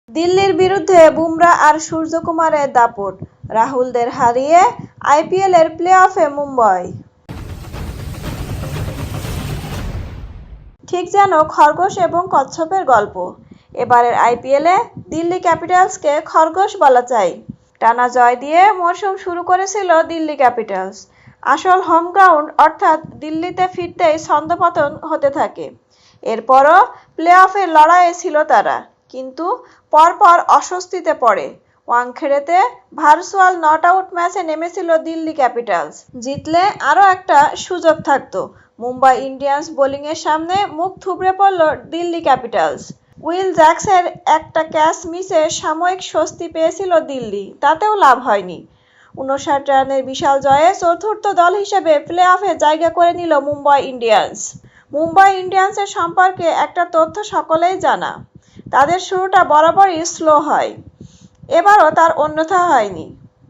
দিল্লির বিরুদ্ধে বুমরা আর সূর্যকুমারের দাপট, রাহুলদের হারিয়ে আইপিএলের প্লে অফে মুম্বই। ঠিক যেন খরগোশ এবং কচ্ছপের গল্প। এবারের আইপিএলে দিল্লি ক্যাপিটালসকে খরগোশ বলা চাই। টানা জয় দিয়ে মরশুম শুরু করেছিল দিল্লি ক্যাপিটালস। আসল হোম গ্রাউন্ড অর্থাৎ দিল্লিতে ফিরতেই ছন্দপতন হতে থাকে। এরপরও প্লে অফের লড়াইয়ে ছিল তারা, কিন্তু পরপর অস্বস্তিতে পড়ে। ওয়াংখেড়েতে ভার্চুয়াল নট আউট ম্যাচে নেমেছিল দিল্লি ক্যাপিটালস। জিতলে আরও একটা সুযোগ থাকত। মুম্বাই ইন্ডিয়ান্স বোলিংয়ের সামনে মুখ থুবড়ে পড়ল দিল্লি ক্যাপিটালস। উইল জ্যাক্সের একটা ক্যাচ মিসে সাময়িক স্বস্তি পেয়েছিল দিল্লি, তাতেও লাভ হয়নি। 59 রানের বিশাল জয়ে চতুর্থ দল হিসেবে প্লে অফে জায়গা করে নিল মুম্বাই ইন্ডিয়ান্স। মুম্বাই ইন্ডিয়ান্সের সম্পর্কে একটা তথ্য সকলেই জানা, তাদের শুরুটা বরাবরই স্লো হয়। এবারও তার অন্যথা হয়নি।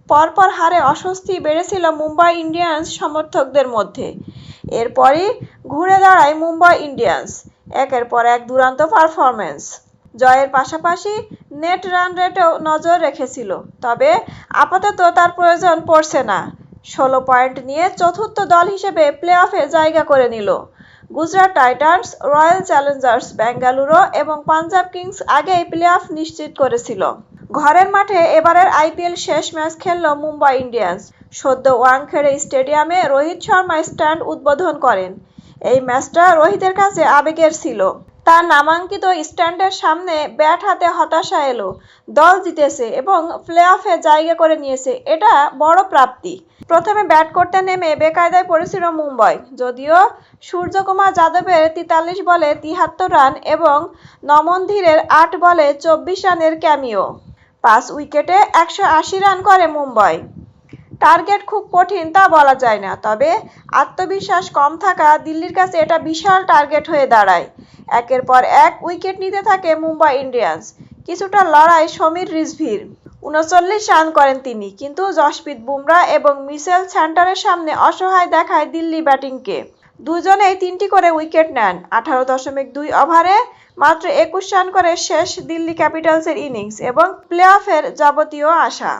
পরপর হারে অস্বস্তি বেড়েছিল মুম্বাই ইন্ডিয়ান্স সমর্থকদের মধ্যে। এরপরই ঘুরে দাঁড়ায় মুম্বাই ইন্ডিয়ান্স। একের পর এক দুরন্ত পারফরম্যান্স। জয়ের পাশাপাশি নেট রান রেটেও নজর রেখেছিল, তবে আপাতত তার প্রয়োজন পড়ছে না। 16 পয়েন্ট নিয়ে চতুর্থ দল হিসেবে প্লে অফে জায়গা করে নিল। Gujarat Titans, royal Challengers Bengaluru এবং পাঞ্জাব কিংস আগেই প্লে অফ নিশ্চিত করেছিল। ঘরের মাঠে এবারের আইপিএল শেষ ম্যাচ খেলল মুম্বাই ইন্ডিয়ান্স। সদ্য ওয়াংখেড়ে স্টেডিয়ামে রোহিত শর্মা স্ট্যান্ড উদ্বোধন করেন। এই ম্যাচটা রোহিতের কাছে আবেগের ছিল। তার নামাঙ্কিত স্ট্যান্ডের সামনে ব্যাট হাতে হতাশা এলো। দল জিতেছে এবং প্লে অফে জায়গা করে নিয়েছে, এটা বড় প্রাপ্তি। প্রথমে ব্যাট করতে নেমে বেকায়দায় পড়েছিল মুম্বাই। যদিও সূর্যকুমার যাদবের 43 বলে 73 রান এবং নমন ধীরের 8 বলে 24 রানের ক্যামিও। 5 উইকেটে 180 রান করে মুম্বাই। টার্গেট খুব কঠিন তা বলা যায় না, তবে আত্মবিশ্বাস কম থাকা দিল্লির কাছে এটা বিশাল টার্গেট হয়ে দাঁড়ায়। একের পর এক উইকেট নিতে থাকে মুম্বাই ইন্ডিয়ান্স। কিছুটা লড়াই সমীর রিজভির। 39 রান করেন তিনি, কিন্তু জসপ্রীত বুমরা এবং মিচেল স্যান্টারের সামনে অসহায় দেখায় দিল্লি ব্যাটিংকে। দুজনেই 3টি করে উইকেট নেন। 18.2 ওভারে মাত্র 21 রান করে শেষ দিল্লি ক্যাপিটালসের ইনিংস এবং প্লে অফের যাবতীয় আশা।